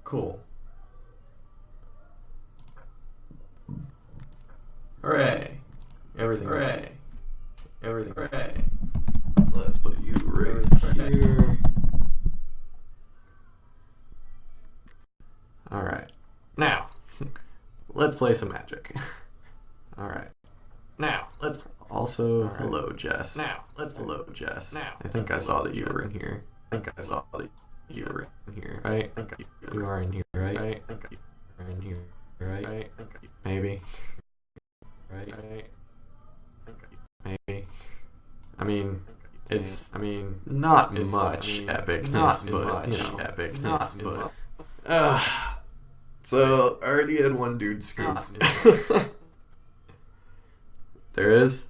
Cool. Hooray. Everything's hooray. Everything's hooray. Let's put you right here. Alright. Now, let's play some Magic. Alright. Now, let's also hello Jess. Now, hello Jess. Now, I think I saw that you were in here. Right? You are in here, right? You're in here, right? Maybe. Right? Maybe. I mean, not much epicness, but you know, epicness, but. So I already had one dude scoop. There is.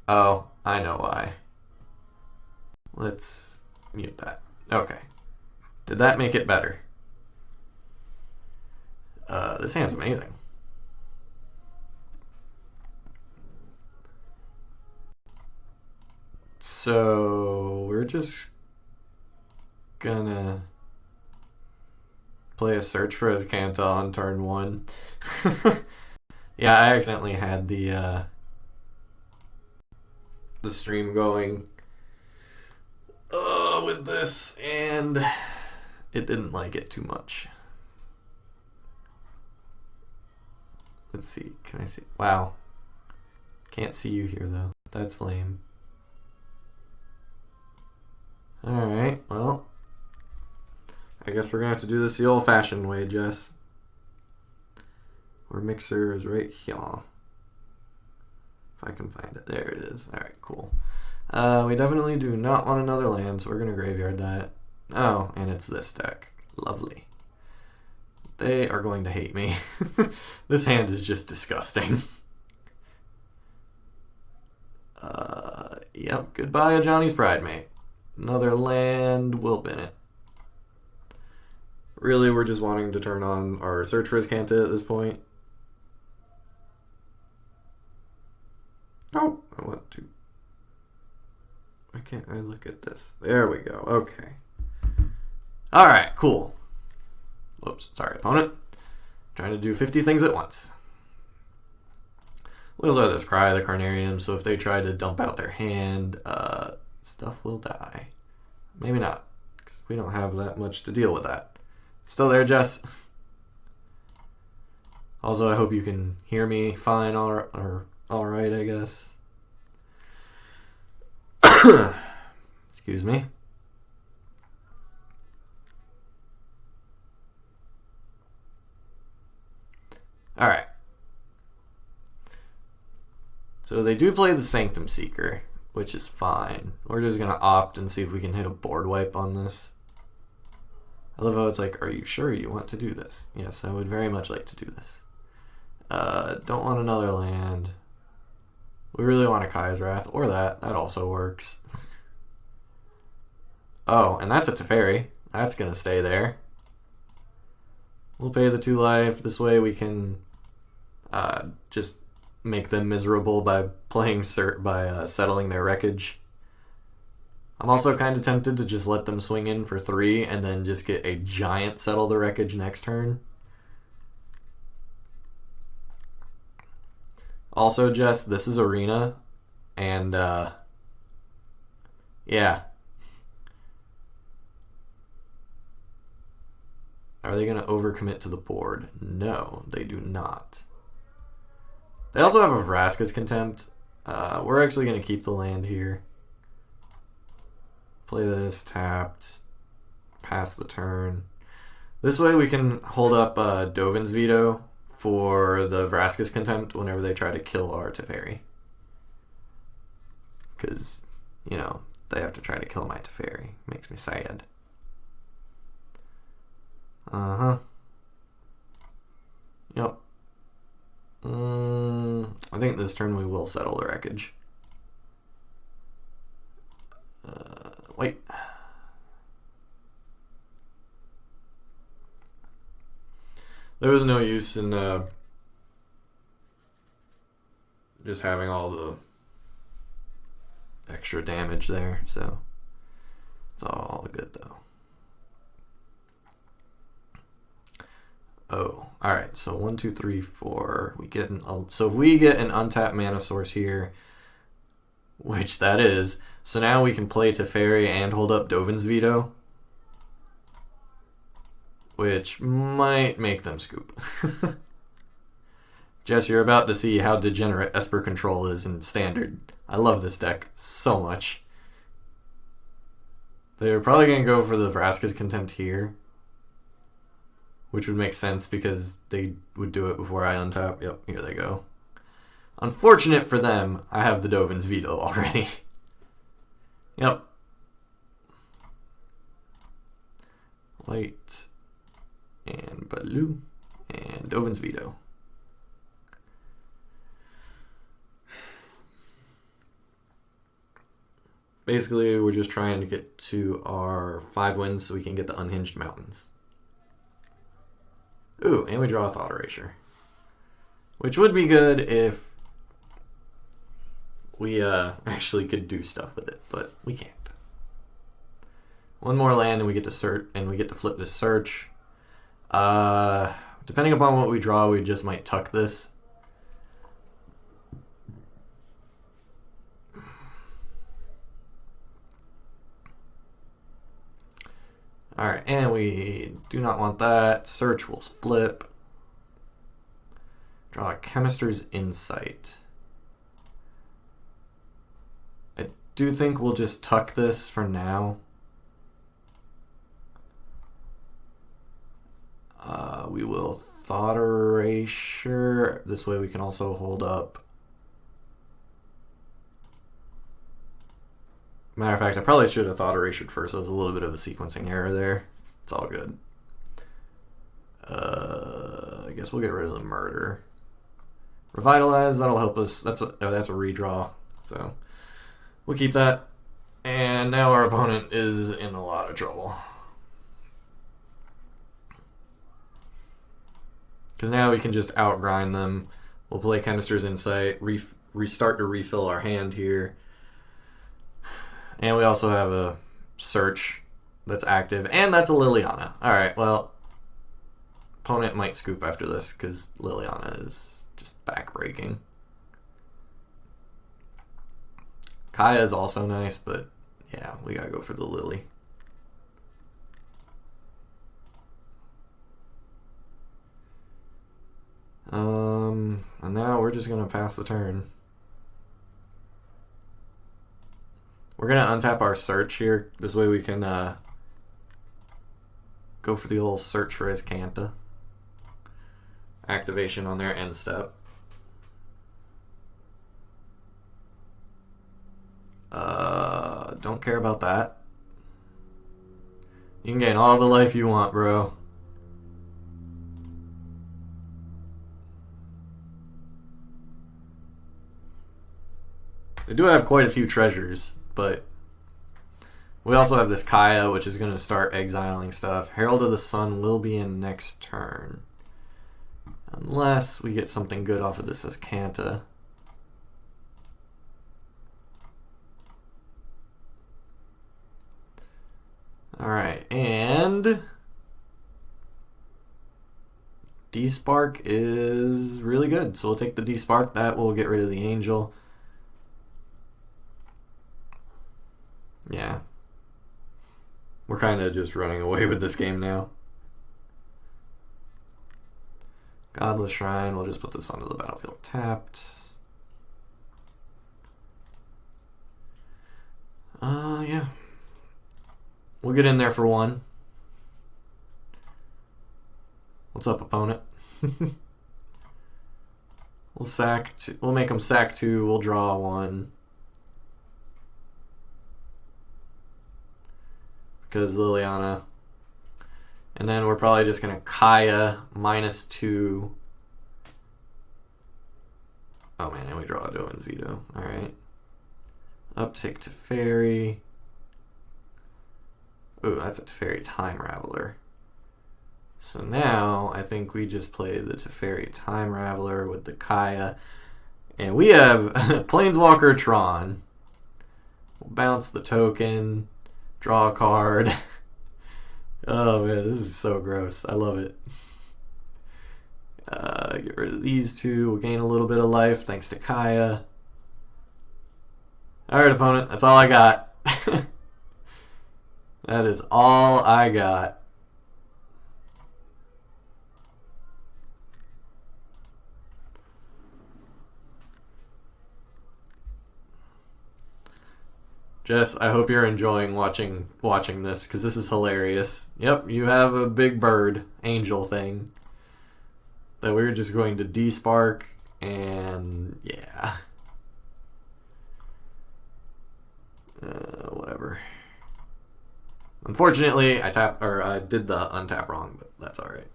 Oh, I know why. Let's mute that. Okay. Did that make it better? This hand's amazing. So we're just gonna play a search for Azcanta on turn 1. Yeah, I accidentally had the stream going with this, and it didn't like it too much. Let's see. Can I see? Wow. Can't see you here, though. That's lame. Alright, well. I guess we're going to have to do this the old-fashioned way, Jess. Our mixer is right here. If I can find it. There it is. Alright, cool. We definitely do not want another land, so we're going to graveyard that. Oh, and it's this deck. Lovely. They are going to hate me. This hand is just disgusting. Yep, goodbye, Johnny's Pride, mate. Another land, we'll bin it. Really, we're just wanting to turn on our search for Azcanta at this point. Oh, I want to. Why can't I look at this? There we go. Okay. Alright, cool. Whoops, sorry, opponent. Trying to do 50 things at once. We also have this Cry, the Carnarium, so if they try to dump out their hand, stuff will die. Maybe not, because we don't have that much to deal with that. Still there, Jess? Also, I hope you can hear me fine, alright, I guess. Excuse me. Alright. So they do play the Sanctum Seeker, which is fine. We're just going to opt and see if we can hit a board wipe on this. I love how it's like, are you sure you want to do this? Yes, I would very much like to do this. Don't want another land. We really want a Kai's Wrath, or that. That also works. Oh, and that's a Teferi. That's going to stay there. We'll pay the 2 life. This way we can just make them miserable by playing settling their wreckage. I'm also kind of tempted to just let them swing in for 3 and then just get a giant settle the wreckage next turn. Also, Jess, this is Arena, and yeah. Are they going to overcommit to the board? No, they do not. They also have a Vraska's Contempt. We're actually going to keep the land here. Play this, tapped, pass the turn. This way we can hold up Dovin's Veto for the Vraska's Contempt whenever they try to kill our Teferi. Because, you know, they have to try to kill my Teferi. Makes me sad. Uh-huh. Yep. I think this turn we will settle the wreckage. Wait. There was no use in just having all the extra damage there, so It's all good though. Oh, all right. So 1, 2, 3, 4. So if we get an untapped mana source here, which that is, so now we can play Teferi and hold up Dovin's Veto, which might make them scoop. Jess, you're about to see how degenerate Esper Control is in Standard. I love this deck so much. They're probably going to go for the Vraska's Contempt here, which would make sense because they would do it before I untap. Yep, here they go. Unfortunate for them, I have the Dovin's Veto already. Yep. White and blue and Dovin's Veto. Basically, we're just trying to get to our 5 wins so we can get the Unhinged Mountains. Ooh, and we draw a Thought Erasure. Which would be good if we actually could do stuff with it, but we can't. One more land and we get to search, and we get to flip this search. Depending upon what we draw, we just might tuck this. Alright, and we do not want that. Search will flip. Draw a Chemist's Insight. I do think we'll just tuck this for now. We will Thought Erasure. This way we can also hold up. Matter of fact, I probably should have Thought Erasure first. There was a little bit of a sequencing error there. It's all good. I guess we'll get rid of the Murder. Revitalize, that'll help us. That's a redraw. So we'll keep that. And now our opponent is in a lot of trouble. Because now we can just outgrind them. We'll play Chemist's Insight, restart to refill our hand here. And we also have a search that's active, and that's a Liliana. Alright, well, opponent might scoop after this because Liliana is just backbreaking. Kaya is also nice, but yeah, we gotta go for the Lily. And now we're just gonna pass the turn. We're gonna untap our search here. This way we can go for the old search for his Canta. Activation on their end step. Don't care about that. You can gain all the life you want, bro. They do have quite a few treasures, but we also have this Kaya, which is going to start exiling stuff. Herald of the Sun will be in next turn. Unless we get something good off of this as Canta. Alright, and D-Spark is really good. So we'll take the D-Spark. That will get rid of the Angel. Yeah. We're kind of just running away with this game now. Godless Shrine, we'll just put this onto the battlefield tapped. Yeah. We'll get in there for one. What's up, opponent? We'll make them sack 2, we'll draw 1. Because Liliana. And then we're probably just going to Kaya -2. Oh man, and we draw a Dovin's Veto. Alright. Uptick to Teferi. Ooh, that's a Teferi Time Raveler. So now I think we just play the Teferi Time Raveler with the Kaya. And we have Planeswalker Tron. We'll bounce the token. Draw a card. Oh man, this is so gross. I love it. Get rid of these two. We'll gain a little bit of life thanks to Kaya. Alright, opponent. That's all I got. That is all I got. Jess, I hope you're enjoying watching this, because this is hilarious. Yep, you have a big bird angel thing that we're just going to despark, and yeah. Whatever. Unfortunately, I did the untap wrong, but that's alright.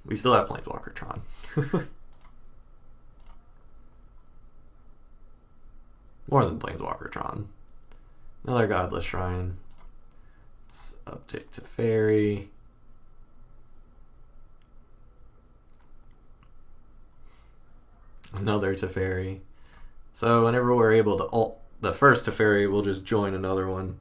We still have Planeswalker Tron. More than Planeswalker Tron. Another Godless Shrine. Let's uptick to Fairy. Another Teferi. So whenever we're able to ult the first Teferi, we'll just join another one.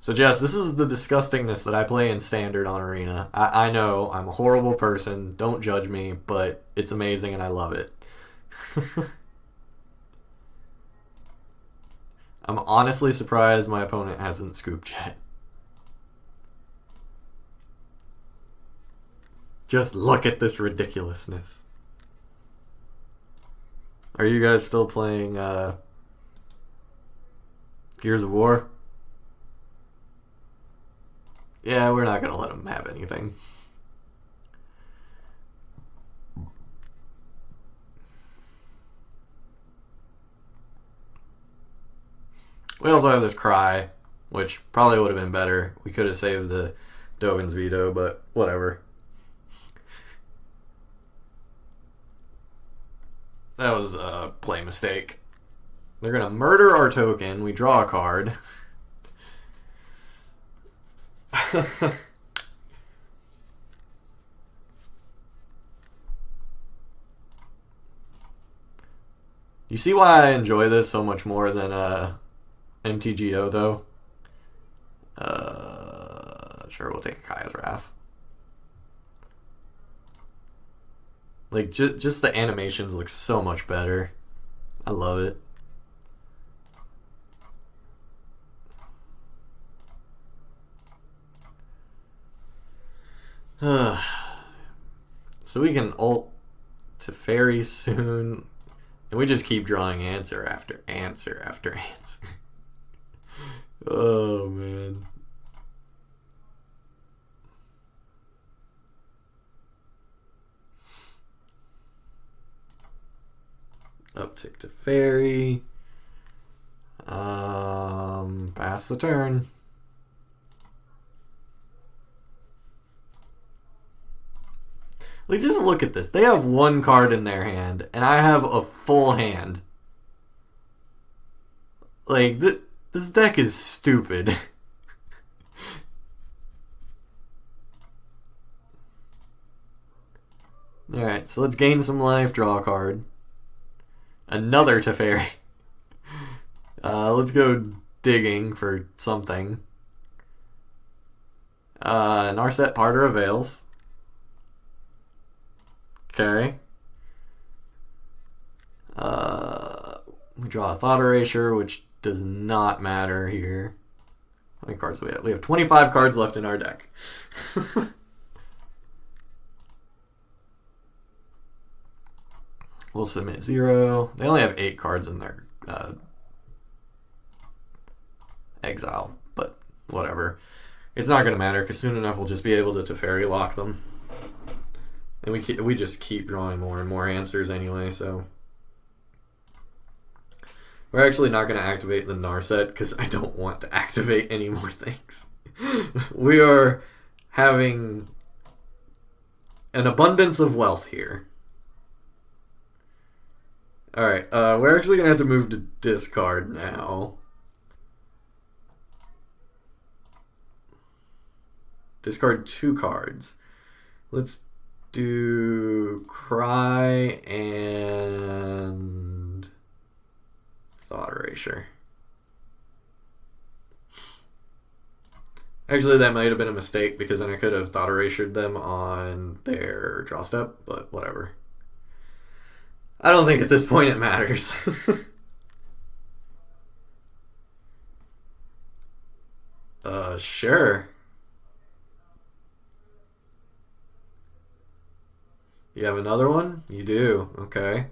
So Jess, this is the disgustingness that I play in Standard on Arena. I know, I'm a horrible person, don't judge me, but it's amazing and I love it. I'm honestly surprised my opponent hasn't scooped yet. Just look at this ridiculousness. Are you guys still playing Gears of War? Yeah, we're not going to let them have anything. We also have this Cry, which probably would have been better. We could have saved the Dovin's Veto, but whatever. That was a play mistake. They're going to murder our token. We draw a card. You see why I enjoy this so much more than MTGO, though? Sure, we'll take Kaya's Wrath. Like, just the animations look so much better. I love it. So we can ult to Fairy soon. And we just keep drawing answer after answer after answer. Oh, man. Uptick to Fairy. Pass the turn. Like, just look at this. They have one card in their hand, and I have a full hand. Like, this deck is stupid. Alright, so let's gain some life, draw a card. Another Teferi. Let's go digging for something. Narset Parter Avails. Okay. We draw a Thought Erasure, which does not matter here. How many cards do we have? We have 25 cards left in our deck. We'll submit 0. They only have 8 cards in their exile, but whatever. It's not going to matter, because soon enough we'll just be able to Teferi lock them. And we just keep drawing more and more answers anyway, so... We're actually not going to activate the Narset, because I don't want to activate any more things. We are having an abundance of wealth here. Alright, we're actually going to have to move to discard now. Discard 2 cards. Let's do Cry and Thought Erasure. Actually, that might have been a mistake because then I could have Thought Erasured them on their draw step, but whatever. I don't think at this point it matters. Sure. You have another one? You do. Okay.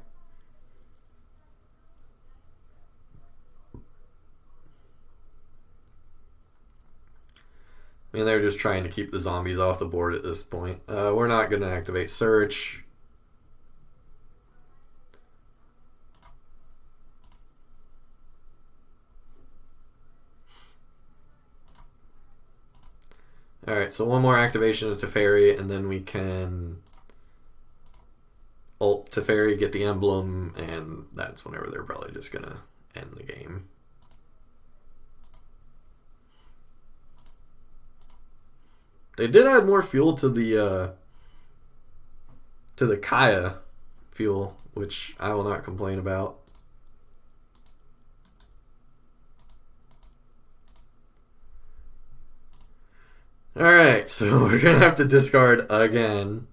I mean, they're just trying to keep the zombies off the board at this point. We're not going to activate Search. Alright, so one more activation of Teferi, and then we can ult Teferi, get the emblem, and that's whenever they're probably just going to end the game. They did add more fuel to the Kaya fuel, which I will not complain about. Alright, so we're going to have to discard again.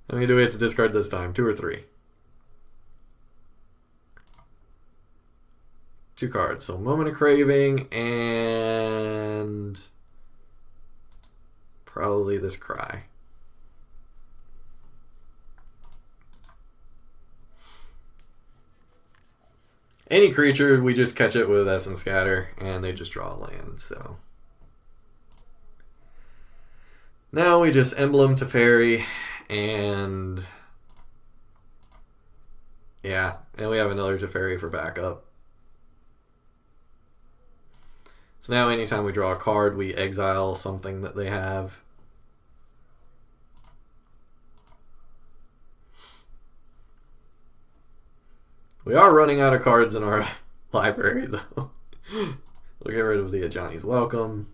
How many do we have to discard this time? 2 or 3? 2 cards. So Moment of Craving and probably this Cry. Any creature, we just catch it with Essence Scatter, and they just draw a land, so. Now we just Emblem Teferi, and yeah, and we have another Teferi for backup. So now anytime we draw a card, we exile something that they have. We are running out of cards in our library, though. We'll get rid of the Ajani's Welcome.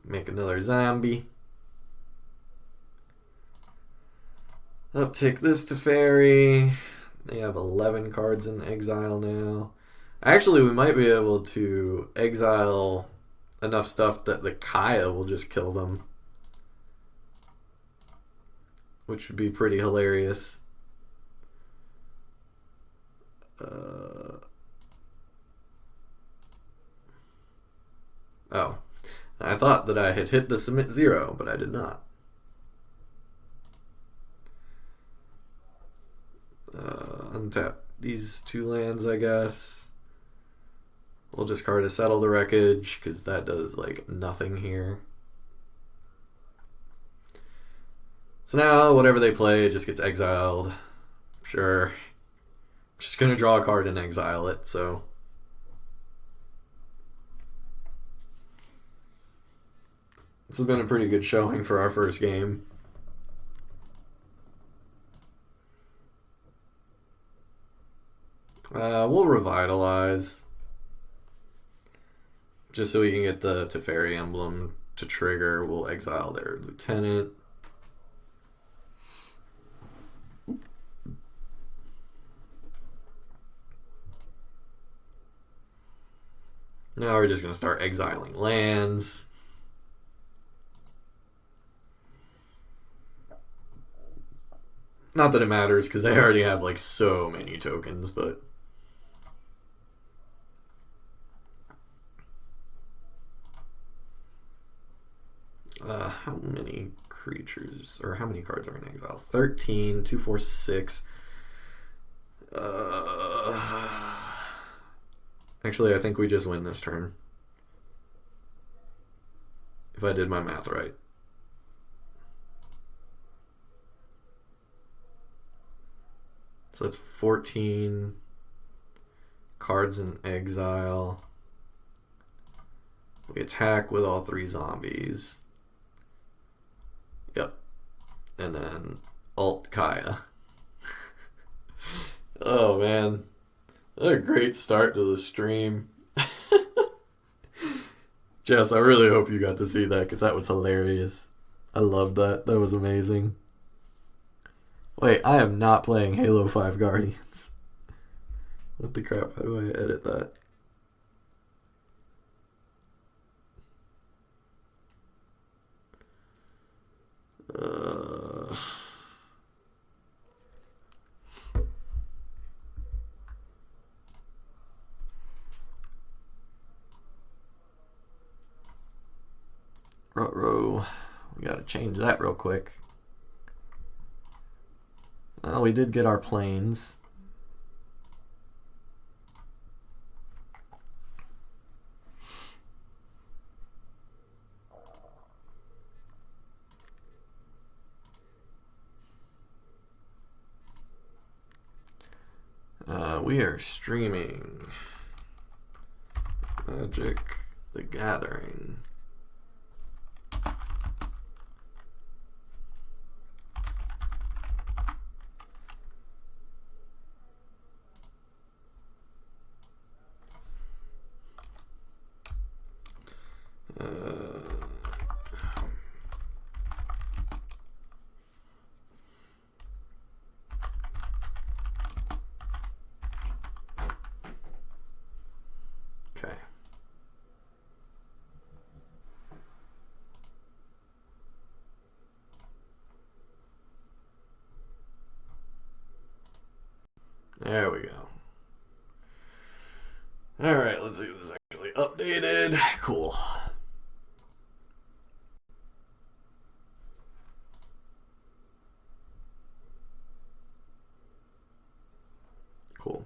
Make another zombie. Uptick this Teferi. They have 11 cards in exile now. Actually, we might be able to exile enough stuff that the Kaya will just kill them, which would be pretty hilarious. Oh, I thought that I had hit the submit 0, but I did not. Untap these 2 lands, I guess. We'll discard a Settle the Wreckage, because that does, like, nothing here. So now, whatever they play, it just gets exiled. Sure. I'm just going to draw a card and exile it, so. This has been a pretty good showing for our first game. We'll Revitalize. Just so we can get the Teferi emblem to trigger, we'll exile their Lieutenant. Now we're just going to start exiling lands. Not that it matters, because they already have, like, so many tokens, but. How many creatures, or how many cards are in exile? 13, 2, 4, 6. Actually, I think we just win this turn. If I did my math right. So that's 14 cards in exile. We attack with all 3 zombies. Yep. And then Alt Kaya. Oh man. What a great start to the stream. Jess, I really hope you got to see that because that was hilarious. I loved that. That was amazing. Wait, I am not playing Halo 5 Guardians. What the crap? How do I edit that? Uh... Ruh-roh. We gotta change that real quick. Well, we did get our planes. We are streaming Magic the Gathering. Okay. There we go. Alright, let's see if this is actually updated. Cool. Cool.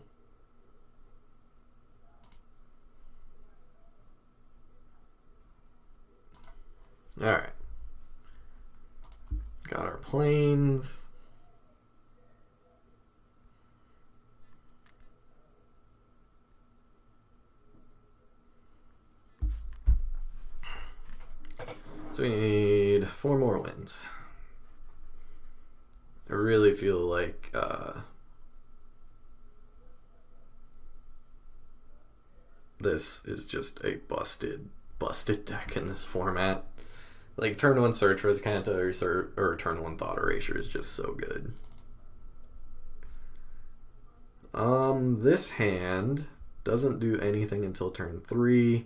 Alright. Got our planes. So we need 4 more wins. I really feel like this is just a busted deck in this format. Like turn 1 Search for Riscanta or turn 1 Thought Erasure is just so good. This hand doesn't do anything until turn 3.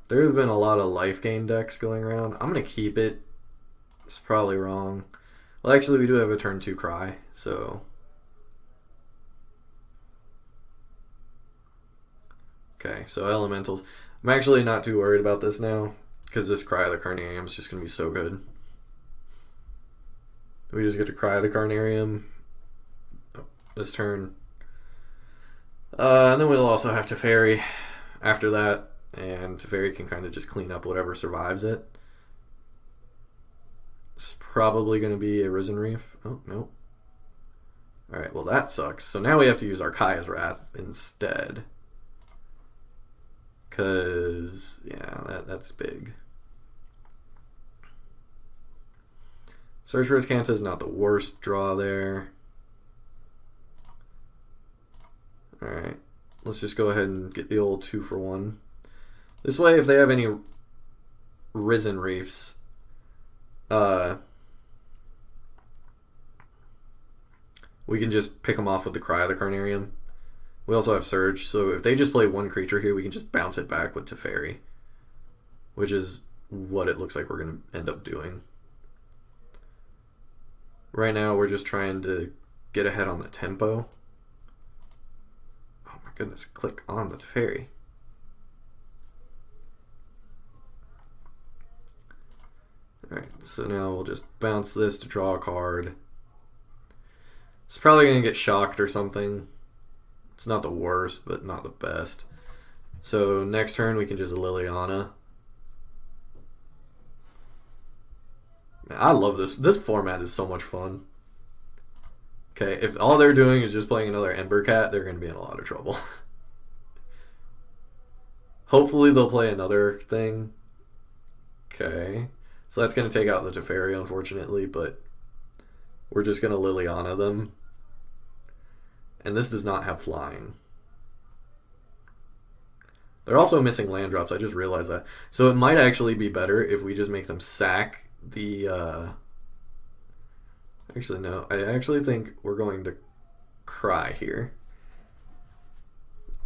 There have been a lot of life gain decks going around. I'm going to keep it. It's probably wrong. Well, actually, we do have a turn 2 Cry, so... Okay, so Elementals. I'm actually not too worried about this now, because this Cry the Carnarium is just going to be so good. We just get to Cry the Carnarium this turn. And then we'll also have Teferi after that. And Teferi can kind of just clean up whatever survives it. It's probably going to be a Risen Reef. Oh, no. Alright, well that sucks. So now we have to use our Kaya's Wrath instead. Because, yeah, that's big. Search for Riscanta is not the worst draw there. Alright, let's just go ahead and get the old 2-for-1. This way, if they have any Risen Reefs, we can just pick them off with the Cry of the Carnarium. We also have Surge, so if they just play 1 creature here, we can just bounce it back with Teferi, which is what it looks like we're going to end up doing. Right now, we're just trying to get ahead on the tempo. Oh my goodness, click on the Teferi. Alright, so now we'll just bounce this to draw a card. It's probably going to get shocked or something. It's not the worst, but not the best. So next turn we can just Liliana. Man, I love this. This format is so much fun. Okay, if all they're doing is just playing another Ember Cat, they're going to be in a lot of trouble. Hopefully they'll play another thing. Okay. So that's going to take out the Teferi, unfortunately, but we're just going to Liliana them. And this does not have flying. They're also missing land drops. I just realized that. So it might actually be better if we just make them sack the... Actually, no. I actually think we're going to cry here.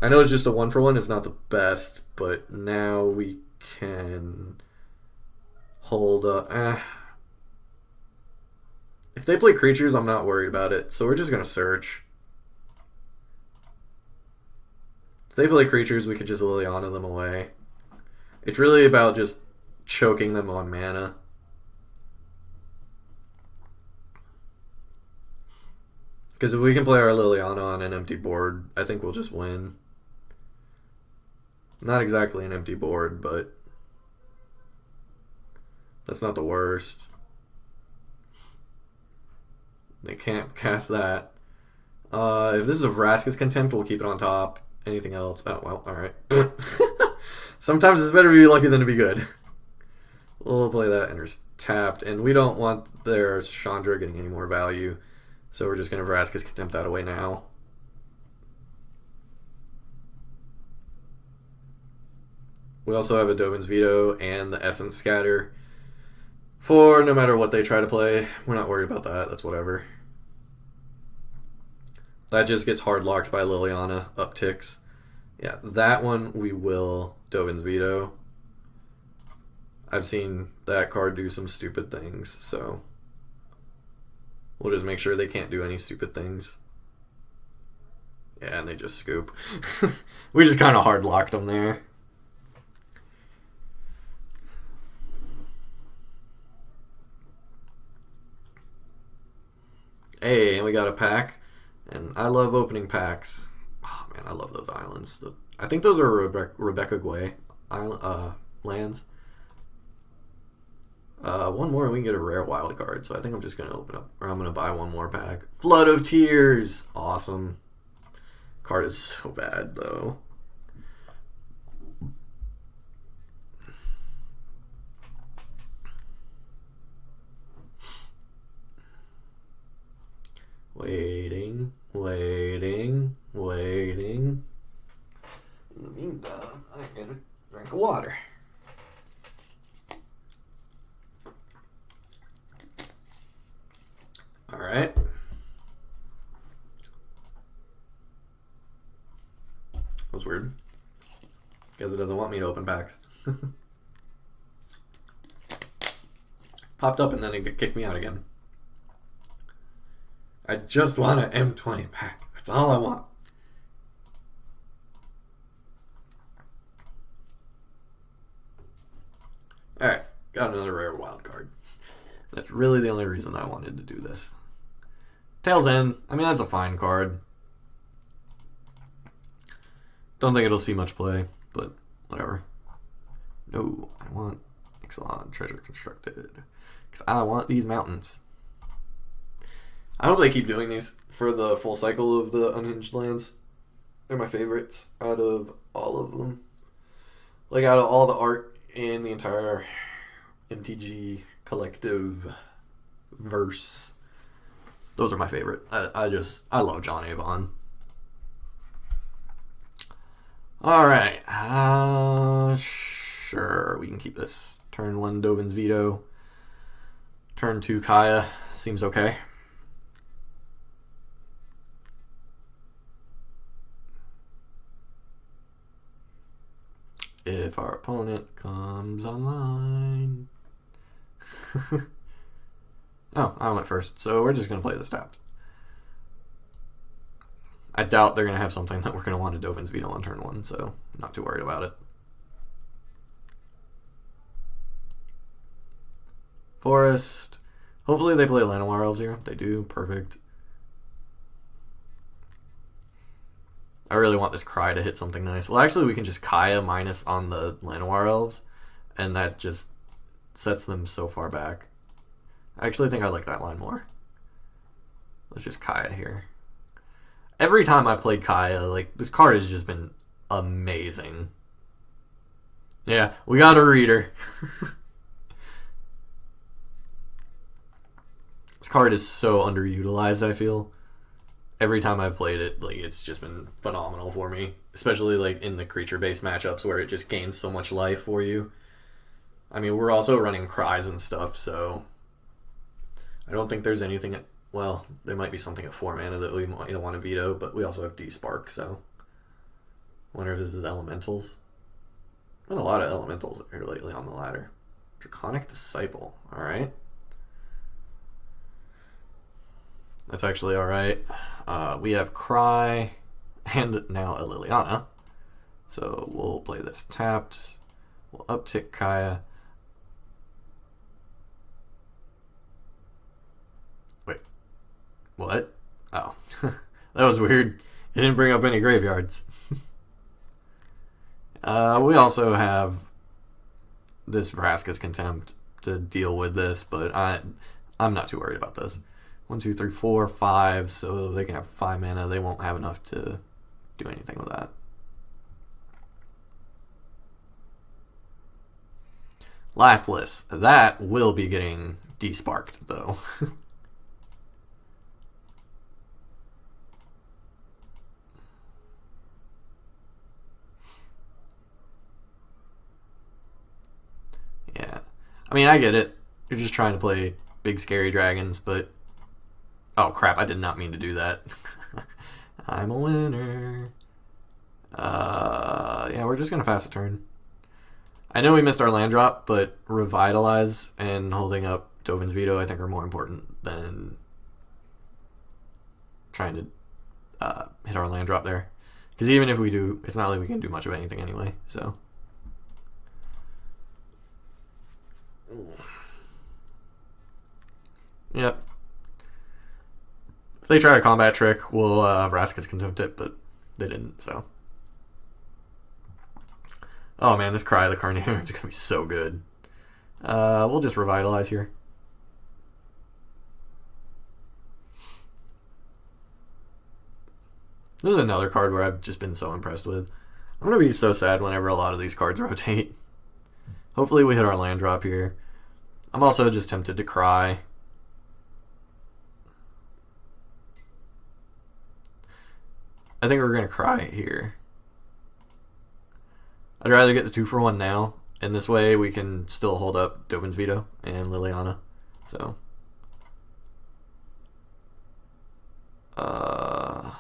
I know it's just a 1-for-1. It's not the best, but now we can hold up. If they play creatures, I'm not worried about it. So we're just going to search. If they play creatures, we could just Liliana them away. It's really about just choking them on mana. Because if we can play our Liliana on an empty board, I think we'll just win. Not exactly an empty board, but that's not the worst. They can't cast that. If this is a Vraska's Contempt, we'll keep it on top. Anything else? Oh, well, alright. Sometimes it's better to be lucky than to be good. We'll play that, enters tapped, and we don't want their Chandra getting any more value, so we're just going to Vraska's Contempt that away now. We also have a Dovin's Veto and the Essence Scatter for no matter what they try to play. We're not worried about that. That's whatever. That just gets hard locked by Liliana upticks. Yeah, that one we will Dovin's Veto. I've seen that card do some stupid things, so we'll just make sure they can't do any stupid things. Yeah, and they just scoop. We just kind of hard locked them there. Hey, and we got a pack. And I love opening packs. Oh man, I love those islands. I think those are Rebecca Guay lands. One more and we can get a rare wild card. So I think I'm just gonna open up, or I'm gonna buy one more pack. Flood of Tears, awesome. Card is so bad though. Waiting. In the meantime, I get a drink of water. Alright. That was weird. Guess it doesn't want me to open packs. Popped up and then it kicked me out again. I just want an M20 pack. That's all I want. Alright, got another rare wild card. That's really the only reason I wanted to do this. Tail's End. I mean, that's a fine card. Don't think it'll see much play, but whatever. No, I want Ixalan Treasure Constructed. Because I want these mountains. I hope they keep doing these for the full cycle of the unhinged lands. They're my favorites out of all of them. Like out of all the art in the entire MTG collective verse. Those are my favorite. I love John Avon. Alright. Sure, we can keep this. Turn 1 Dovin's Veto. Turn 2 Kaya. Seems okay. If our opponent comes online. Oh, I went first, so we're just going to play this tapped. I doubt they're going to have something that we're going to want to Dovin's Veto on turn 1, so I'm not too worried about it. Forest. Hopefully they play Llanowar Elves here. They do. Perfect. I really want this Cry to hit something nice. Well, actually, we can just Kaya minus on the Llanowar Elves, and that just sets them so far back. I actually think I like that line more. Let's just Kaya here. Every time I played Kaya, like, this card has just been amazing. Yeah, we got a reader. This card is so underutilized, I feel. Every time I've played it, like, it's just been phenomenal for me. especially like in the creature-based matchups where it just gains so much life for you. I mean, we're also running cries and stuff, so I don't think there's anything at, well, there might be something at 4 mana that we might want to veto, but we also have D-Spark, so I wonder if this is elementals. Been a lot of elementals here lately on the ladder. Draconic Disciple, alright. That's actually alright. We have Cry and now a Liliana. So we'll play this tapped. We'll uptick Kaya. Wait. What? Oh. That was weird. It didn't bring up any graveyards. We also have this Vraska's Contempt to deal with this, but I'm not too worried about this. 1, 2, 3, 4, 5, so they can have 5 mana. They won't have enough to do anything with that. Lifeless. That will be getting desparked, though. Yeah. I mean, I get it. You're just trying to play big, scary dragons, but... Oh, crap. I did not mean to do that. I'm a winner. Yeah, we're just going to pass the turn. I know we missed our land drop, but Revitalize and holding up Dovin's Veto I think are more important than trying to hit our land drop there. Because even if we do, it's not like we can do much of anything anyway, so... Yep. If they try a combat trick, we'll Vraska's Contempt it, but they didn't, so... Oh man, this Cry of the Carnarium is going to be so good. We'll just Revitalize here. This is another card where I've just been so impressed with. I'm going to be so sad whenever a lot of these cards rotate. Hopefully we hit our land drop here. I'm also just tempted to Cry. I think we're going to Cry here. I'd rather get the 2-for-1 now, and this way we can still hold up Dovin's Veto and Liliana. So, I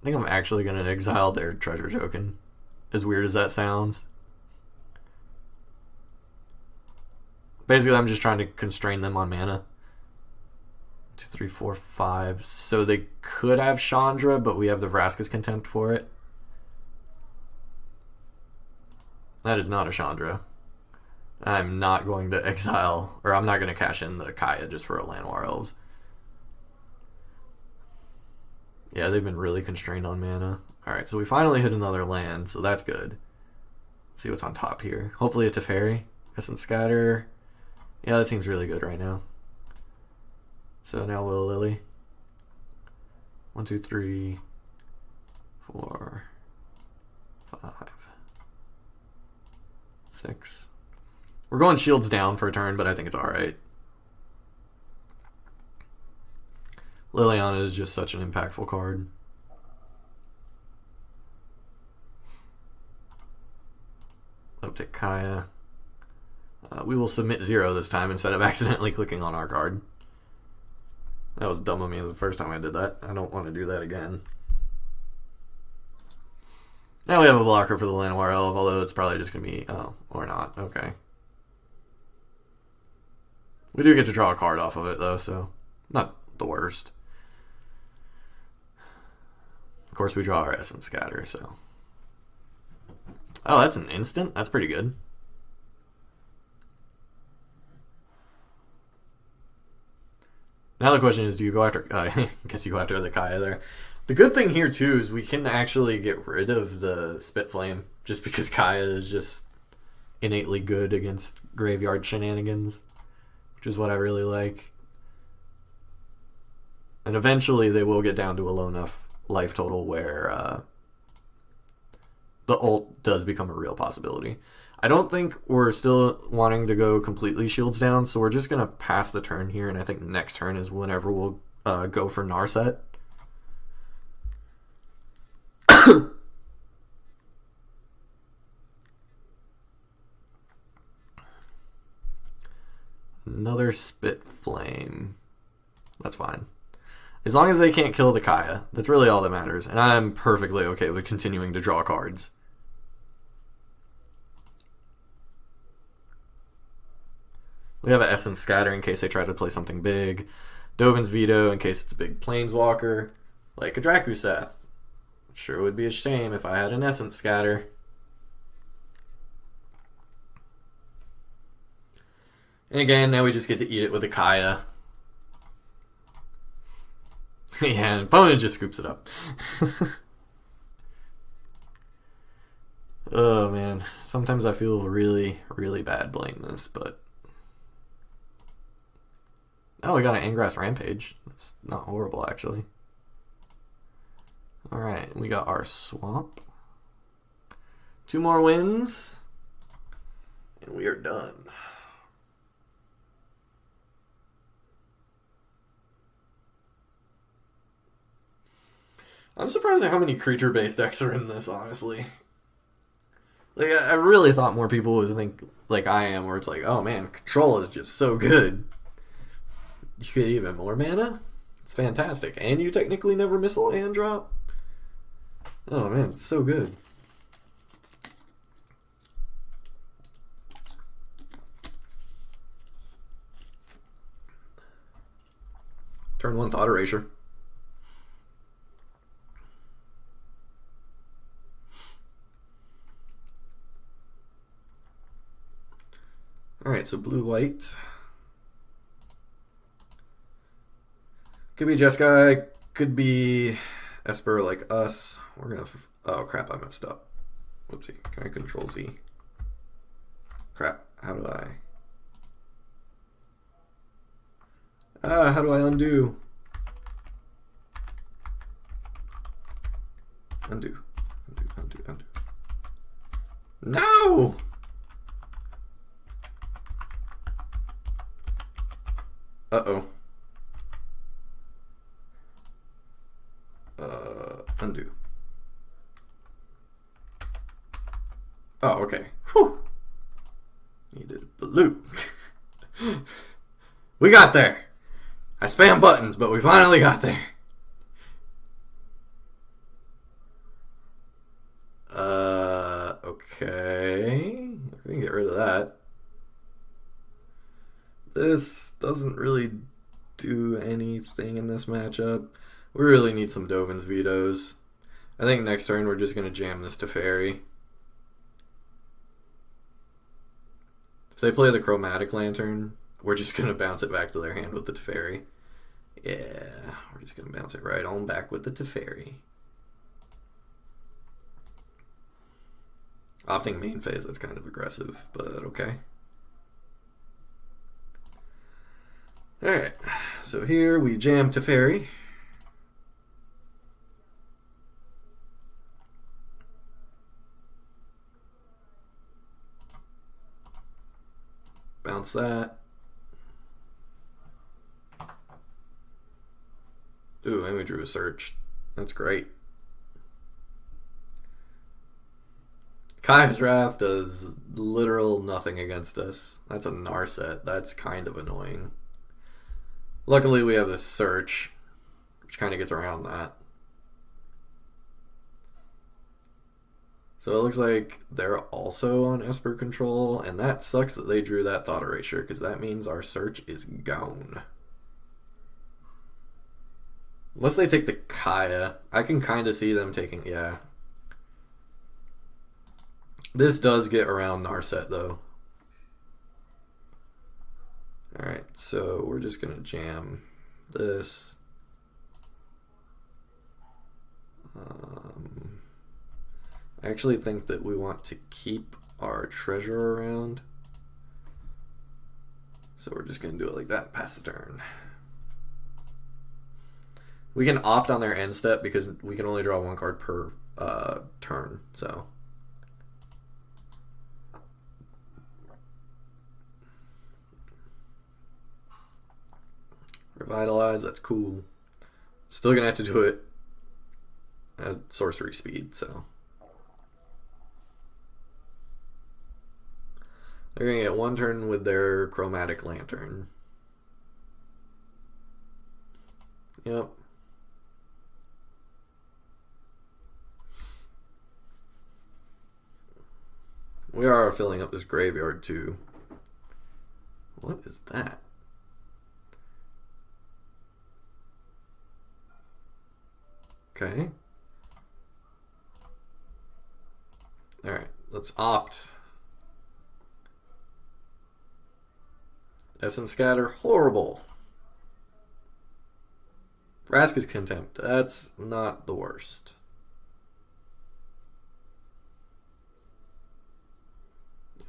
think I'm actually going to exile their Treasure Token, as weird as that sounds. Basically, I'm just trying to constrain them on mana. 2, 3, 4, 5. So they could have Chandra, but we have the Vraska's Contempt for it. That is not a Chandra. I'm not going to exile, or I'm not going to cash in the Kaya just for a Llanowar Elves. Yeah, they've been really constrained on mana. Alright, so we finally hit another land, so that's good. Let's see what's on top here. Hopefully a Teferi. Essence Scatter. Yeah, that seems really good right now. So now we'll Lily. 1, 2, 3, 4, 5, 6. We're going shields down for a turn, but I think it's alright. Liliana is just such an impactful card. Uptick Kaya. We will submit 0 this time instead of accidentally clicking on our card. That was dumb of me the first time I did that. I don't want to do that again. Now we have a blocker for the Llanowar Elf, although it's probably just going to be... Oh, or not. Okay. We do get to draw a card off of it, though, so not the worst. Of course, we draw our Essence Scatter, so... Oh, that's an instant? That's pretty good. Now the question is, do you go after... I guess you go after the Kaya there. The good thing here, too, is we can actually get rid of the Spitflame, just because Kaya is just innately good against graveyard shenanigans, which is what I really like. And eventually they will get down to a low enough life total where the ult does become a real possibility. I don't think we're still wanting to go completely shields down, so we're just going to pass the turn here, and I think next turn is whenever we'll go for Narset. Fire Spit Flame. That's fine. As long as they can't kill the Kaya. That's really all that matters. And I'm perfectly okay with continuing to draw cards. We have an Essence Scatter in case they try to play something big. Dovin's Veto in case it's a big Planeswalker. Like a Drakuseth. Sure would be a shame if I had an Essence Scatter. And again, now we just get to eat it with a Kaya. Yeah, and opponent just scoops it up. Oh man, sometimes I feel really, really bad playing this, but... Oh, we got an Ingrass Rampage. That's not horrible, actually. Alright, we got our Swamp. 2 more wins. And we are done. I'm surprised at how many creature-based decks are in this, honestly. Like, I really thought more people would think like I am, where it's like, oh man, Control is just so good. You get even more mana? It's fantastic. And you technically never miss a land drop? Oh man, it's so good. Turn 1 Thought Erasure. Alright, so blue-white. Could be Jeskai, could be Esper like us. We're gonna... Oh crap, I messed up. Whoopsie. Can I Control Z? Crap, how do I... how do I undo? Undo. Undo. No! Uh-oh. Undo. Oh, okay. Whew. Needed blue. We got there. I spam buttons, but we finally got there. Okay. We can get rid of that. This doesn't really do anything in this matchup. We really need some Dovin's Vetoes. I think next turn we're just going to jam this Teferi. If they play the Chromatic Lantern, we're just going to bounce it back to their hand with the Teferi. Yeah, we're just going to bounce it right on back with the Teferi. Opting main phase, that's kind of aggressive, but okay. Alright, so here we jam Teferi. Bounce that. Ooh, and we drew a search. That's great. Kaya's Wrath does literal nothing against us. That's a Narset. That's kind of annoying. Luckily, we have this search, which kind of gets around that. So it looks like they're also on Esper Control, and that sucks that they drew that Thought Erasure, because that means our search is gone. Unless they take the Kaya. I can kind of see them taking... Yeah. This does get around Narset, though. Alright, so we're just going to jam this. I actually think that we want to keep our treasure around. So we're just going to do it like that, pass the turn. We can opt on their end step because we can only draw 1 card per turn, so... Revitalize, that's cool. Still gonna have to do it at sorcery speed, so. They're gonna get 1 turn with their Chromatic Lantern. Yep. We are filling up this graveyard too. What is that? Okay. Alright, let's opt. Essence Scatter, horrible. Vraska's Contempt, that's not the worst.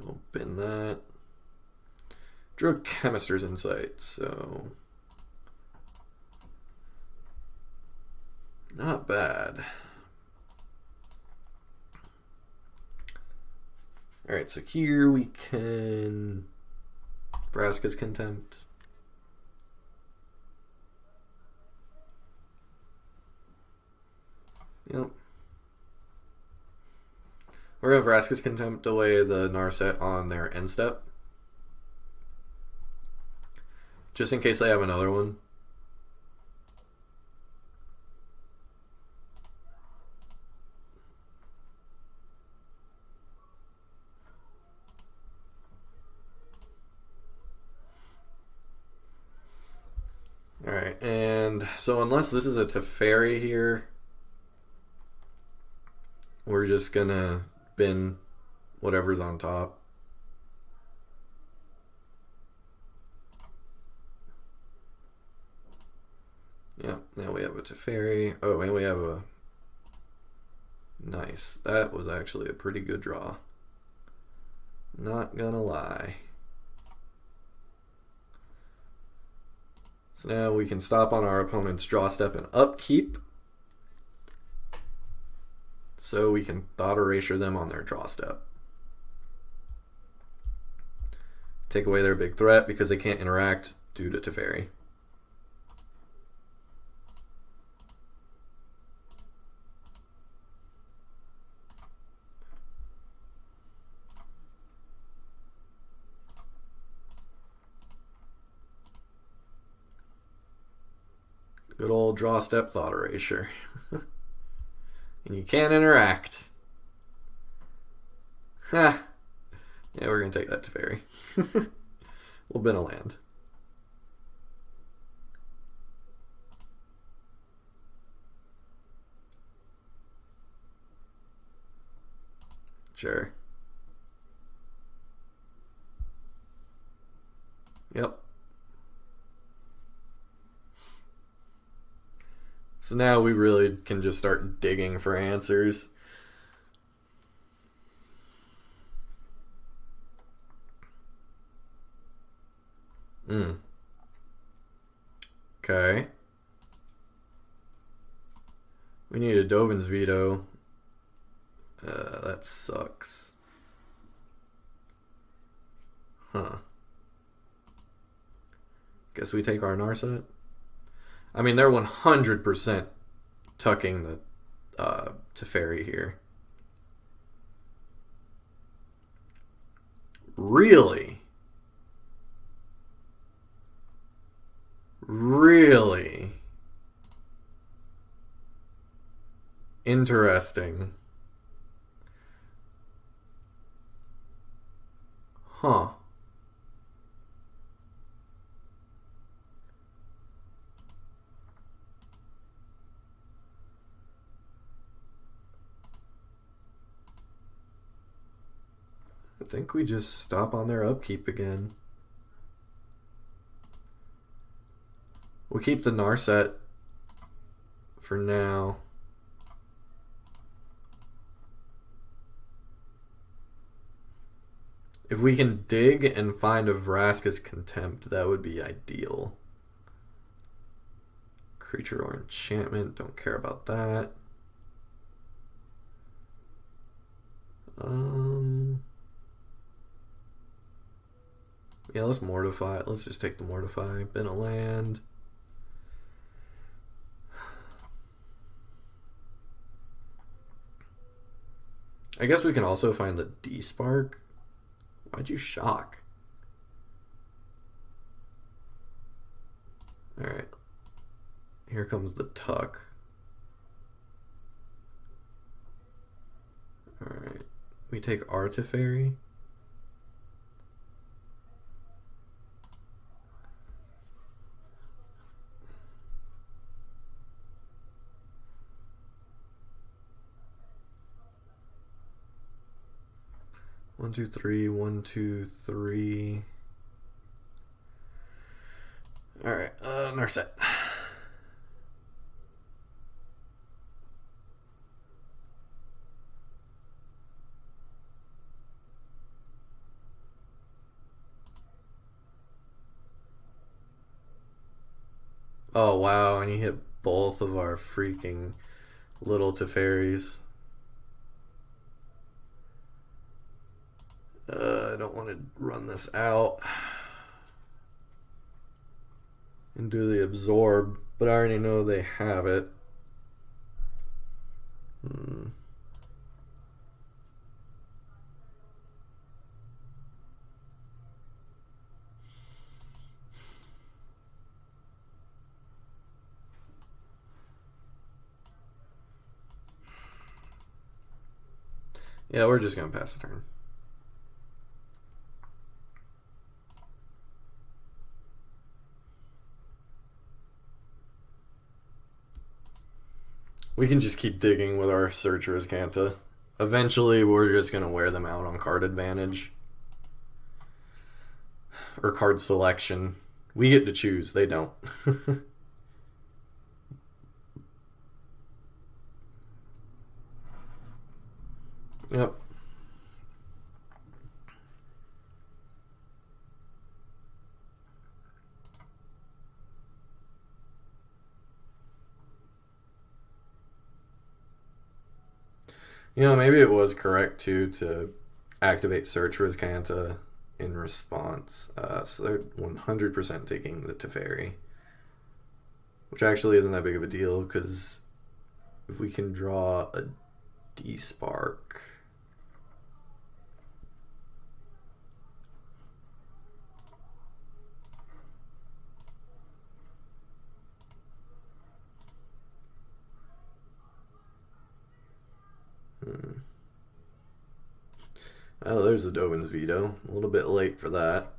Open that. Drew a Chemister's Insight, so not bad. Alright, so here we can Vraska's Contempt. Yep. We're going to Vraska's Contempt away the Narset on their end step. Just in case they have another one. Alright, and so unless this is a Teferi here, we're just gonna bin whatever's on top. Yeah, now we have a Teferi. Oh, and we have a... Nice. That was actually a pretty good draw. Not gonna lie. So now we can stop on our opponent's draw step and upkeep. So we can thought erasure them on their draw step. Take away their big threat because they can't interact due to Teferi. Good old draw step thought erasure. And you can't interact. Ha! Yeah, we're going to take that to Teferi. We'll bin a land. Sure. Yep. So now we really can just start digging for answers. Okay. We need a Dovin's Veto. That sucks. Huh. Guess we take our Narset. I mean, they're 100% tucking the Teferi here. Really? Really? Interesting. Huh. I think we just stop on their upkeep again. We'll keep the Narset for now. If we can dig and find a Vraska's Contempt, that would be ideal. Creature or enchantment, don't care about that. Yeah, let's Mortify. Let's just take the Mortify. Bin a land. I guess we can also find the D-Spark. Why'd you shock? Alright. Here comes the tuck. Alright. We take Artefairy. One, two, three, 1, 2, 3. Alright, Narset. Oh wow, and he hit both of our freaking little Teferis. I don't want to run this out and do the absorb, but I already know they have it. Yeah, we're just gonna pass the turn. We can just keep digging with our Search Riscanta. Eventually, we're just going to wear them out on card advantage. Or card selection. We get to choose. They don't. Yep. You know, maybe it was correct, too, to activate Search Riscanta in response. So they're 100% taking the Teferi. Which actually isn't that big of a deal, because if we can draw a D-Spark... Oh, there's the Dovin's Veto. A little bit late for that.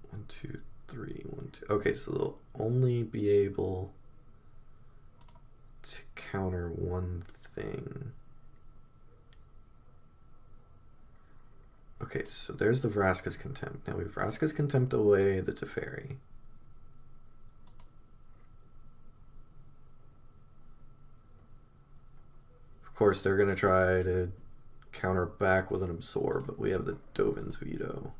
1, 2, 3, 1, 2. Okay, so they'll only be able to counter one thing. Okay, so there's the Vraska's Contempt. Now we Vraska's Contempt away the Teferi. Of course, they're going to try to counter back with an Absorb, but we have the Dovin's Veto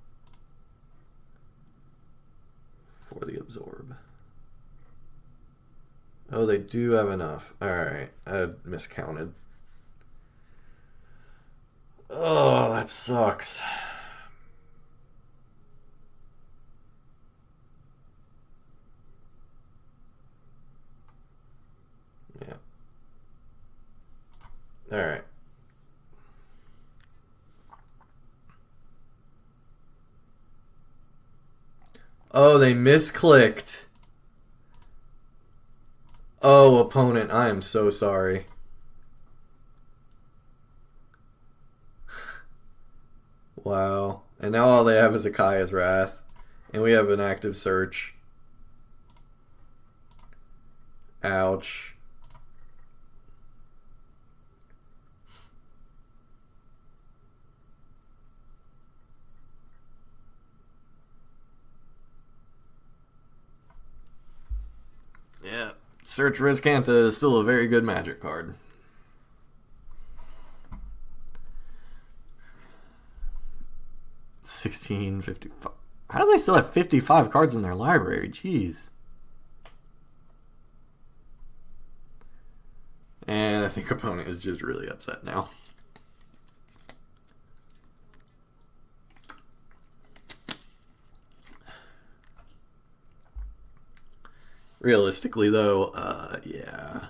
for the Absorb. Oh, they do have enough. Alright, I miscounted. Oh, that sucks. Yeah. Alright. Oh, they misclicked. Oh, opponent, I am so sorry. Wow. And now all they have is a Kaya's Wrath. And we have an active search. Ouch. Yeah. Search Riscanta is still a very good Magic card. $16.55. How do they still have 55 cards in their library? Jeez. And I think opponent is just really upset now. Realistically, though, yeah,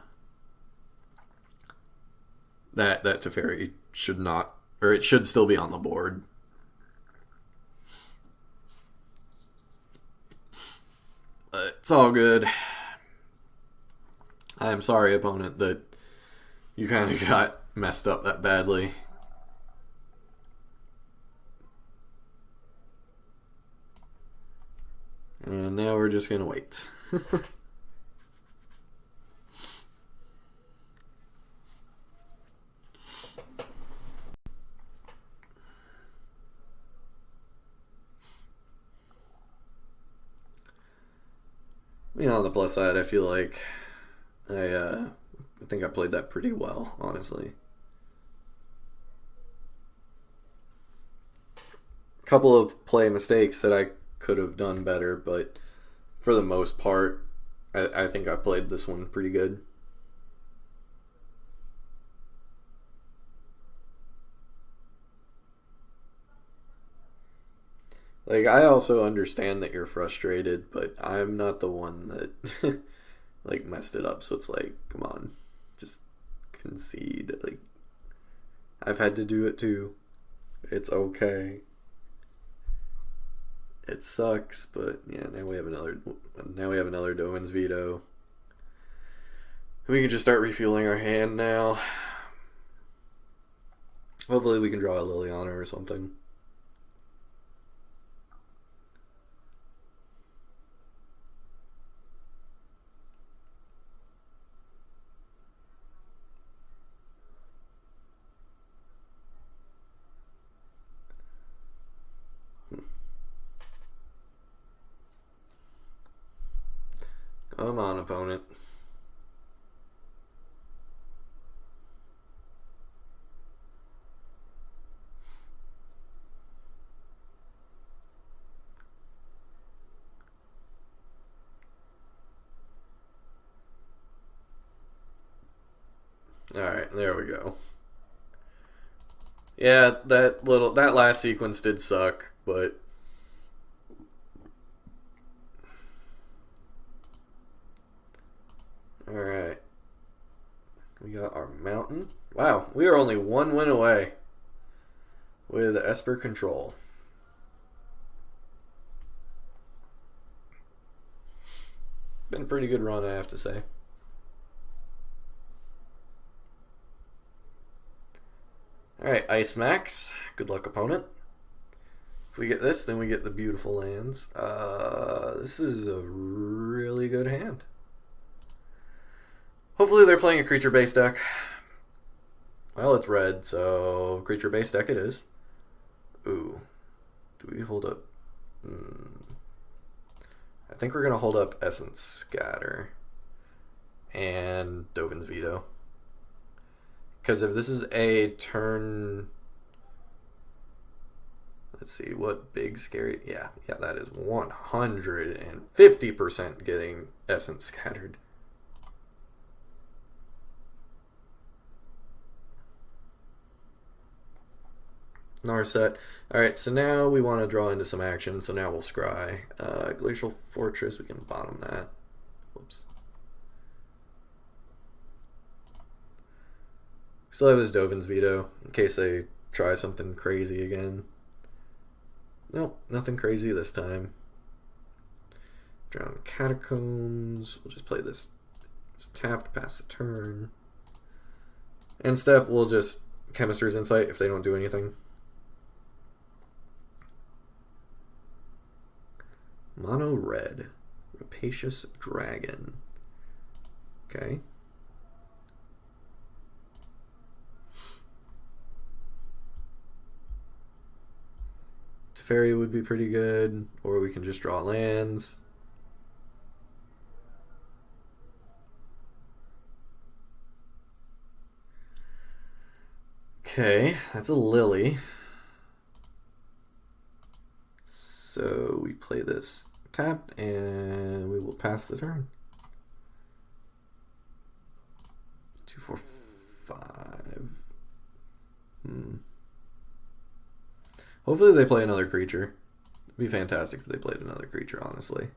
that Teferi should not, or it should still be on the board. It's all good. I'm sorry, opponent, that you kind of got messed up that badly. And now we're just going to wait. You know, on the plus side, I feel like I think I played that pretty well, honestly. A couple of play mistakes that I could have done better, but for the most part, I think I played this one pretty good. Like, I also understand that you're frustrated, but I'm not the one that like messed it up. So it's like, come on, just concede. Like, I've had to do it too. It's okay. It sucks, but yeah, now we have another Dovin's veto. We can just start refueling our hand now. Hopefully we can draw a Liliana or something. Come on, opponent. Alright, there we go. Yeah, that last sequence did suck, but alright. We got our mountain. Wow, we are only one win away with Esper Control. Been a pretty good run, I have to say. Alright, Ice Max. Good luck, opponent. If we get this, then we get the beautiful lands. This is a really good hand. Hopefully they're playing a creature-based deck. Well, it's red, so creature-based deck it is. Ooh. Do we hold up? I think we're going to hold up Essence Scatter and Dovin's Veto. Because if this is a turn... Let's see, what big scary... Yeah, that is 150% getting Essence Scattered. Narset. Alright, so now we want to draw into some action, so now we'll scry. Glacial Fortress, we can bottom that. Whoops. Still have his Dovin's Veto, in case they try something crazy again. Nope, nothing crazy this time. Drown Catacombs. We'll just play this. Just tapped, pass the turn. End step, we'll just Chemistry's Insight if they don't do anything. Mono red. Rapacious Dragon. Okay. Teferi would be pretty good, or we can just draw lands. Okay, that's a Lily. So we play this tapped, and we will pass the turn. 2, 4, 5. Hopefully they play another creature. It'd be fantastic if they played another creature, honestly.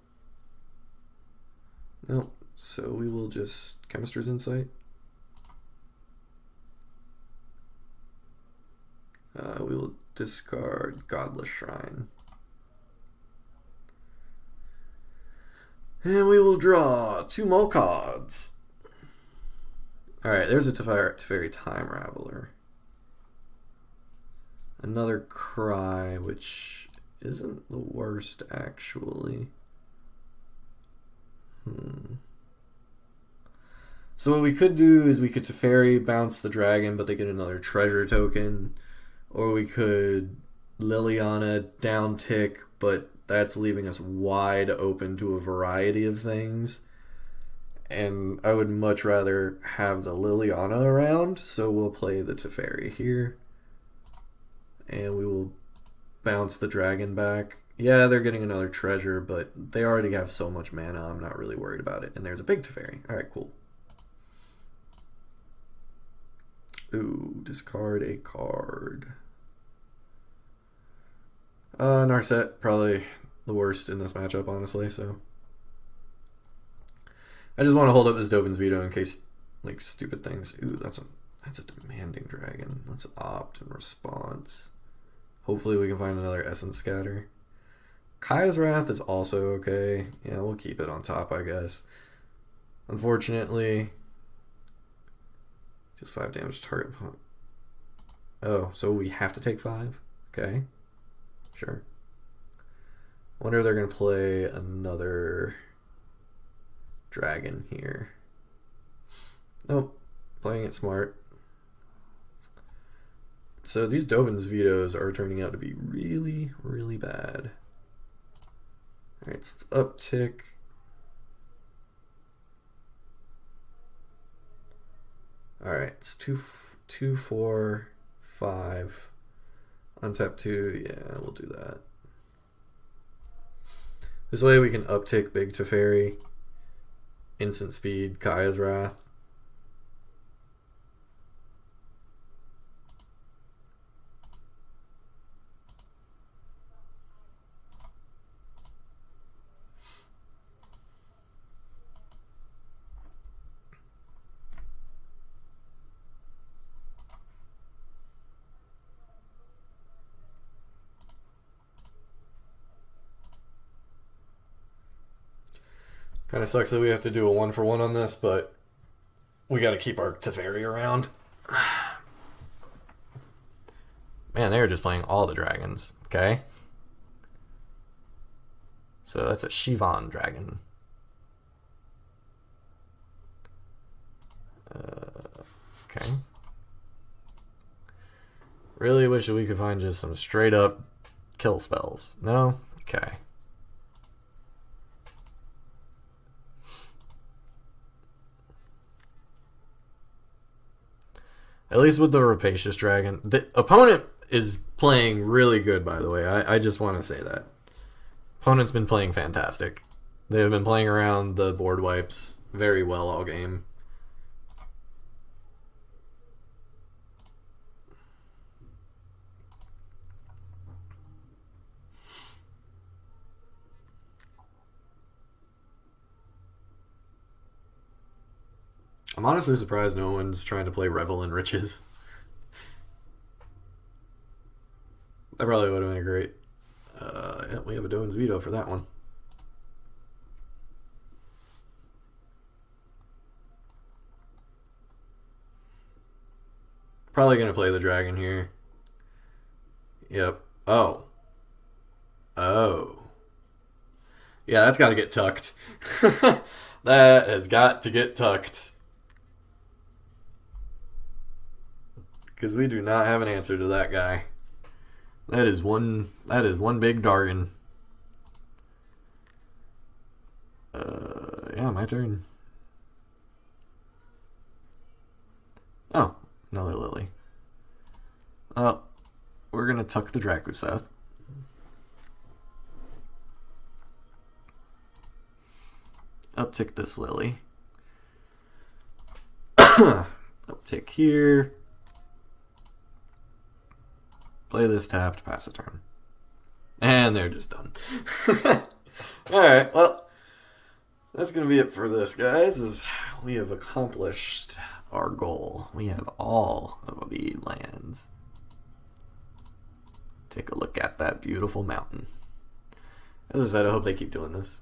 Nope. So we will just Chemistry's Insight. We will discard Godless Shrine. And we will draw 2 more cards. Alright, there's a Teferi Time Raveler. Another Cry, which isn't the worst, actually. So what we could do is we could Teferi bounce the dragon, but they get another treasure token. Or we could Liliana down tick, but that's leaving us wide open to a variety of things. And I would much rather have the Liliana around, so we'll play the Teferi here. And we will bounce the dragon back. Yeah, they're getting another treasure, but they already have so much mana, I'm not really worried about it. And there's a big Teferi. Alright, cool. Ooh, discard a card. Narset, probably the worst in this matchup, honestly, so. I just want to hold up this Dovin's Veto in case, like, stupid things. Ooh, that's a demanding dragon. Let's opt in response. Hopefully we can find another Essence Scatter. Kaya's Wrath is also okay. Yeah, we'll keep it on top, I guess. Unfortunately, just 5 damage to target opponent. Oh, so we have to take 5? Okay. Sure. Wonder if they're going to play another dragon here. Nope. Playing it smart. So these Dovin's Vetoes are turning out to be really, really bad. Alright, so let's uptick. Alright, it's 2, 4, 5. Untap 2, yeah, we'll do that. This way we can uptick Big Teferi. Instant speed, Kaya's Wrath. Kind of sucks that we have to do a 1-for-1 on this, but we got to keep our Teferi around. Man, they were just playing all the dragons. Okay. So that's a Shivan dragon. Okay. Really wish that we could find just some straight up kill spells. No? Okay. At least with the Rapacious Dragon. The opponent is playing really good, by the way. I just want to say that. Opponent's been playing fantastic. They've been playing around the board wipes very well all game. I'm honestly surprised no one's trying to play Revel in Riches. That probably would have been a great... yeah, we have a Dovin's Veto for that one. Probably going to play the dragon here. Yep. Oh. Oh. Yeah, that's got to get tucked. That has got to get tucked. Because we do not have an answer to that guy. That is one big Dargan. Yeah, my turn. Oh, another Lily. We're gonna tuck the Drakuseth. Uptick this Lily. Uptick here. Play this tapped, pass a turn. And they're just done. Alright, well, that's going to be it for this, guys, is we have accomplished our goal. We have all of the lands. Take a look at that beautiful mountain. As I said, I hope they keep doing this.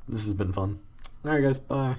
This has been fun. Alright guys, bye.